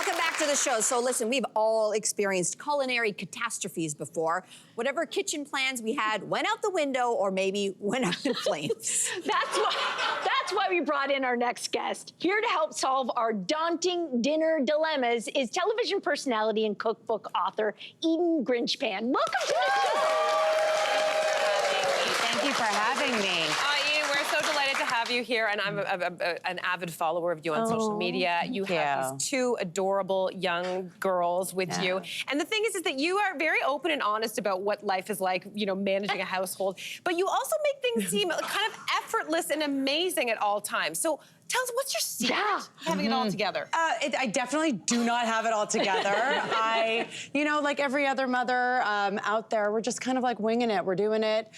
Welcome back to the show. So listen, we've all experienced culinary catastrophes before. Whatever kitchen plans we had went out the window or maybe went up in flames. That's why we brought in our next guest. Here to help solve our daunting dinner dilemmas is television personality and cookbook author Eden Grinshpan. Welcome to the show. Thank you for having me. Eden, we're so delighted to have you here, and I'm an avid follower of you on social media. You have these two adorable young girls with you. And the thing is that you are very open and honest about what life is like, you know, managing a household, but you also make things seem kind of effortless and amazing at all times. So tell us, what's your secret having it all together? I definitely do not have it all together. You know, like every other mother out there, we're just kind of like winging it. We're doing it.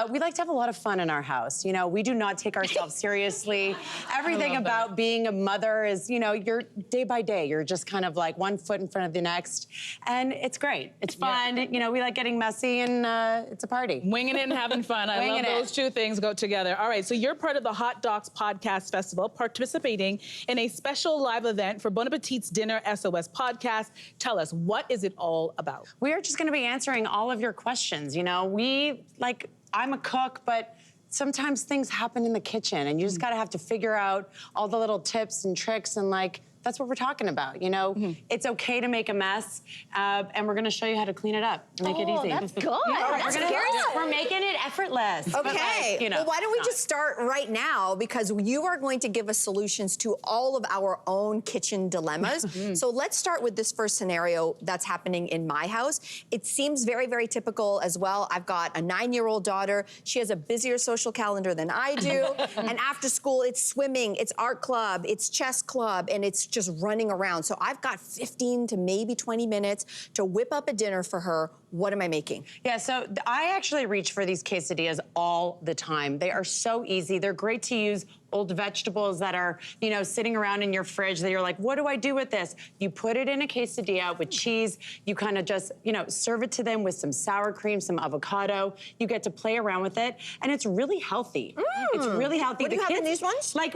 We like to have a lot of fun in our house. You know, we do not take ourselves seriously. Everything about being a mother is, you know, you're day by day. You're just kind of like one foot in front of the next. And it's great. It's fun. You know, we like getting messy and it's a party. Winging it and having fun. I love those two things go together. All right, so you're part of the Hot Docs Podcast Festival, participating in a special live event for Bon Appetit's Dinner SOS podcast. Tell us, what is it all about? We are just gonna be answering all of your questions. You know, I'm a cook, but sometimes things happen in the kitchen and you just gotta have to figure out all the little tips and tricks and like, that's what we're talking about, you know? It's okay to make a mess, and we're gonna show you how to clean it up and make it easy. That's good. We're making it effortless. Okay, like, you know, well, why don't we just start right now, because you are going to give us solutions to all of our own kitchen dilemmas. So let's start with this first scenario that's happening in my house. It seems very, very typical as well. I've got a 9-year-old daughter. She has a busier social calendar than I do. And after school, it's swimming, it's art club, it's chess club, and it's just running around. So I've got 15 to maybe 20 minutes to whip up a dinner for her. What am I making? Yeah, so I actually reach for these quesadillas all the time. They are so easy. They're great to use old vegetables that are, you know, sitting around in your fridge that you're like, what do I do with this? You put it in a quesadilla with cheese. You kind of just, you know, serve it to them with some sour cream, some avocado. You get to play around with it, and it's really healthy. It's really healthy. What do you have in these ones? Like,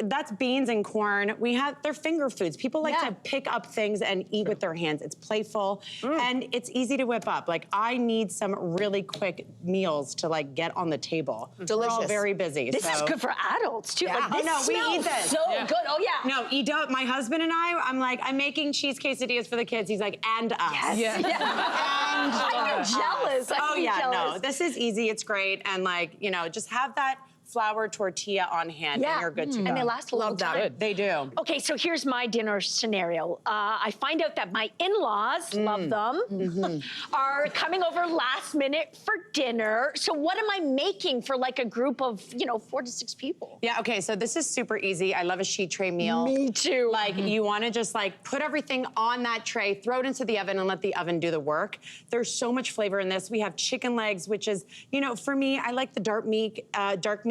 that's beans and corn. They're finger foods. People like to pick up things and eat with their hands. It's playful, and it's easy to whip up. Like, I need some really quick meals to, like, get on the table. Delicious. We're all very busy. This is good for adults, too. Like, this we eat this. So good. Oh, yeah. No, my husband and I'm like, I'm making cheese quesadillas for the kids. He's like, and us. Yes. And I'm jealous. No, this is easy. It's great. And like, you know, just have that flour tortilla on hand and you're good to go. And they last a long time. They do. Okay, so here's my dinner scenario. I find out that my in-laws, love them, are coming over last minute for dinner. So what am I making for like a group of, you know, 4 to 6 people? Yeah, okay, so this is super easy. I love a sheet tray meal. Me too. Like, you wanna just like put everything on that tray, throw it into the oven and let the oven do the work. There's so much flavor in this. We have chicken legs, which is, you know, for me, I like the dark meat.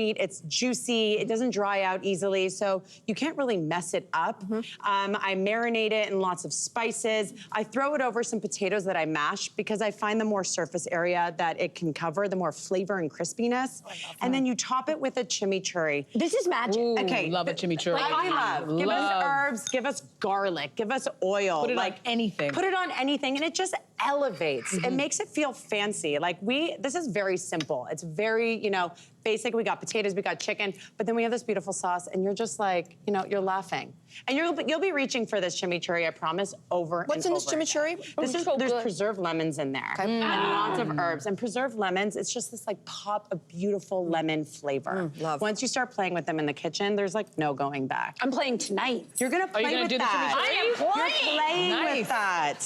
It's juicy, it doesn't dry out easily, so you can't really mess it up. I marinate it in lots of spices. I throw it over some potatoes that I mash because I find the more surface area that it can cover, the more flavor and crispiness. And then you top it with a chimichurri. This is magic. Ooh, okay, love a chimichurri. Like I love. Give us herbs, give us garlic, give us oil. Put it on anything. Put it on anything, and it just elevates. It makes it feel fancy. Like this is very simple. It's very, you know, basic. We got potatoes, we got chicken, but then we have this beautiful sauce, and you're just like, you know, you're laughing. And you'll be reaching for this chimichurri, I promise, over What's in this chimichurri? There's preserved lemons in there, and lots of herbs. And preserved lemons, it's just this like pop of beautiful lemon flavor. Love. Once you start playing with them in the kitchen, there's like no going back. I'm playing tonight. You're gonna play with that. I am playing. You're playing with that.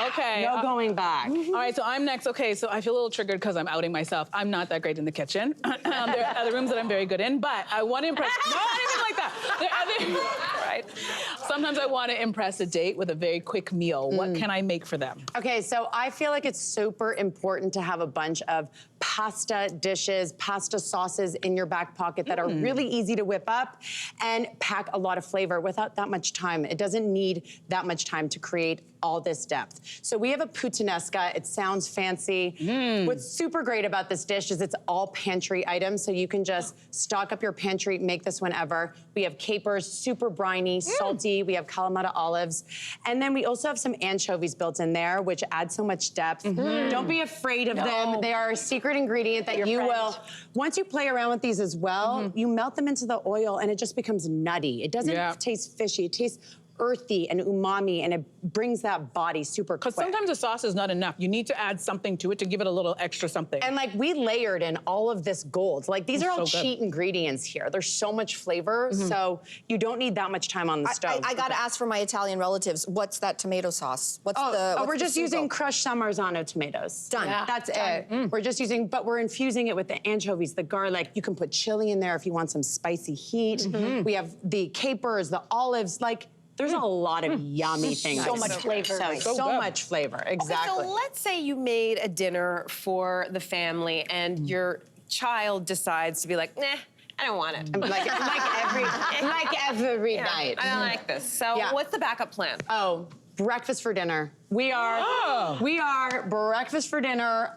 Okay. No going back. All right, so I'm next. Okay, so I feel a little triggered because I'm outing myself. I'm not that great in the kitchen. There are other rooms that I'm very good in, but I want to impress. No, anything like that. There are other, right? Sometimes I want to impress a date with a very quick meal. What can I make for them? Okay, so I feel like it's super important to have a bunch of pasta dishes, pasta sauces in your back pocket that are really easy to whip up and pack a lot of flavor without that much time. It doesn't need that much time to create all this depth. So we have a puttanesca. It sounds fancy. What's super great about this dish is it's all pantry items, so you can just stock up your pantry, make this whenever. We have capers, super briny, salty, celery, we have Kalamata olives, and then we also have some anchovies built in there, which add so much depth. Don't be afraid of them. They are a secret ingredient that you will, once you play around with these as well, you melt them into the oil and it just becomes nutty. It doesn't taste fishy, it tastes earthy and umami, and it brings that body super quick. Because sometimes the sauce is not enough. You need to add something to it to give it a little extra something. And like we layered in all of this gold. Like these are all so good. cheat ingredients here. There's so much flavor, so you don't need that much time on the stove. I gotta ask for my Italian relatives, what's that tomato sauce? What's we're the just sugo? using crushed San Marzano tomatoes. Done. Yeah. That's it. We're just using, but we're infusing it with the anchovies, the garlic. You can put chili in there if you want some spicy heat. We have the capers, the olives, like there's a lot of yummy things. So much flavor. So much flavor, exactly. Okay, so let's say you made a dinner for the family and your child decides to be like, nah, I don't want it. like every night. I don't like this. So what's the backup plan? Oh, breakfast for dinner. We are breakfast for dinner.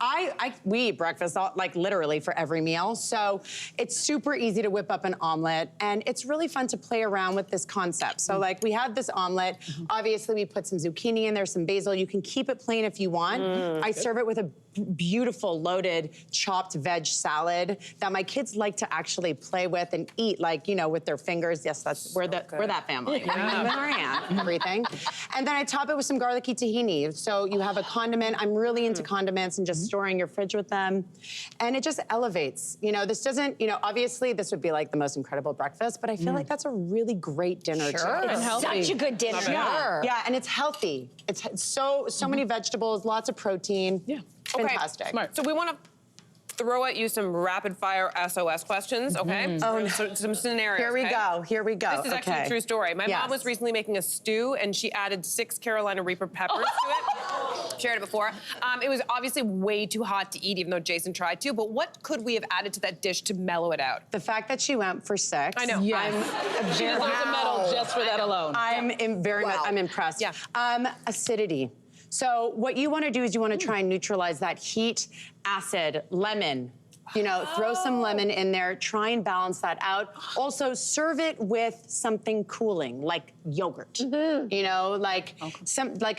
We eat breakfast like literally for every meal. So it's super easy to whip up an omelet, and it's really fun to play around with this concept. So like we have this omelet. Obviously we put some zucchini in there, some basil. You can keep it plain if you want. I serve it with a beautiful loaded chopped veg salad that my kids like to actually play with and eat, like, you know, with their fingers. Yes, we're that family. And there I am, everything. And then I top it with some garlicky tahini. So you have a condiment. I'm really into condiments and just storing your fridge with them. And it just elevates. You know, this doesn't, you know, obviously this would be like the most incredible breakfast, but I feel like that's a really great dinner too. It's such a good dinner. Yeah, and it's healthy. It's so many vegetables, lots of protein. Yeah. Fantastic. Smart. So we want to throw at you some rapid fire SOS questions, okay? So, some scenarios. Here we okay? go. Here we go. This is actually a true story. My Yes. mom was recently making a stew and she added 6 Carolina Reaper peppers to it. Shared it before. It was obviously way too hot to eat, even though Jason tried to, but what could we have added to that dish to mellow it out? The fact that she went for 6. I know. Yes. I'm She deserves a medal just for that alone. I'm I'm impressed. Yeah. Acidity. So what you want to do is you want to try and neutralize that heat, acid, lemon. You know, throw some lemon in there, try and balance that out. Also, serve it with something cooling, like yogurt. You know, like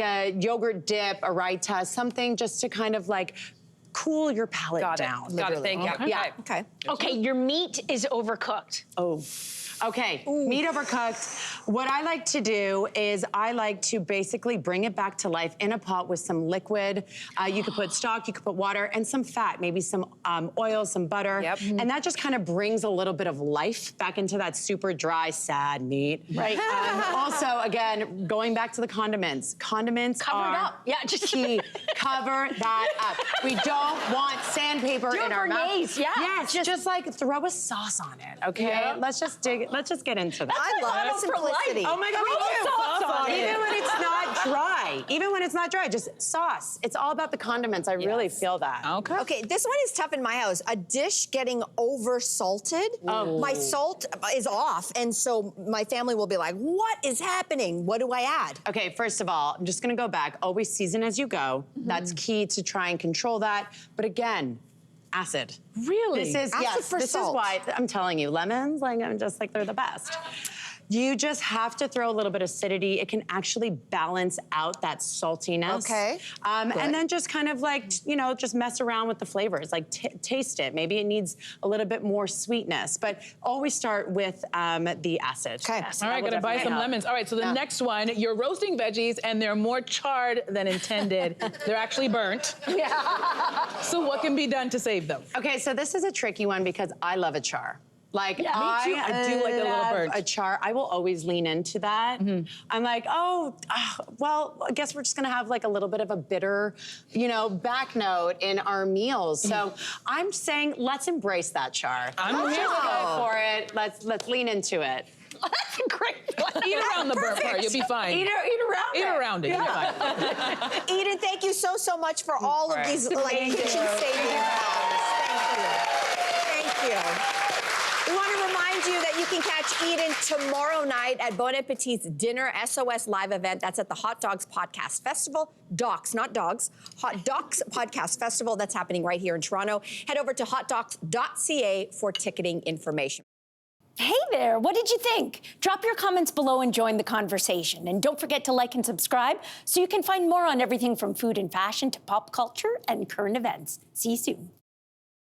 a yogurt dip, a raita, something just to kind of like cool your palate down. Got it, thank you. Okay. Yeah. Okay. Okay, your meat is overcooked. Oh. Okay, meat overcooked. What I like to do is I like to basically bring it back to life in a pot with some liquid. You could put stock, you could put water, and some fat, maybe some oil, some butter. Yep. And that just kind of brings a little bit of life back into that super dry, sad meat. Right. Also, again, going back to the condiments. Condiments Cover it are up. Yeah, just key. Cover that up. We don't want sandpaper Do it in our for mouth. Nays, yeah. Yes, just like throw a sauce on it, okay? Yeah. Let's just get into that. I love the for life. simplicity. Oh my God, Throw me too. sauce on it. Even when it's not dry. Even when it's not dry, just sauce. It's all about the condiments. I really feel that. Okay. Okay, this one is tough in my house. A dish getting over salted. My salt is off, and so my family will be like, "What is happening? What do I add?" Okay, first of all, I'm just gonna go back. Always season as you go. That's key to try and control that. But again, acid. Really? This is Acid for this salt. is why I'm telling you, lemons, like I'm just like they're the best. You just have to throw a little bit of acidity. It can actually balance out that saltiness. Okay. And then just kind of like, you know, just mess around with the flavors. Like taste it. Maybe it needs a little bit more sweetness, but always start with the acid. Okay. Yes, All right, that will gonna buy definitely some help. lemons. All right, so the next one, you're roasting veggies and they're more charred than intended. They're actually burnt. Yeah. So what can be done to save them? Okay, so this is a tricky one because I love a char. Like, me too. I do like a little love burnt. a char. I will always lean into that. I'm like, well, I guess we're just gonna have like a little bit of a bitter, you know, back note in our meals. So I'm saying let's embrace that char. I'm Let's here just for go for it. Let's lean into it. That's a great one. Eat around the burnt part, you'll be fine. Eat around Eat it. around it, you'll be fine. Eden, thank you so much for all of these like kitchen saving Thank you. We want to remind you that you can catch Eden tomorrow night at Bon Appetit's Dinner SOS live event. That's at the Hot Dogs Podcast Festival. Docs, not dogs. Hot Docs Podcast Festival. That's happening right here in Toronto. Head over to hotdocs.ca for ticketing information. Hey there, what did you think? Drop your comments below and join the conversation. And don't forget to like and subscribe so you can find more on everything from food and fashion to pop culture and current events. See you soon.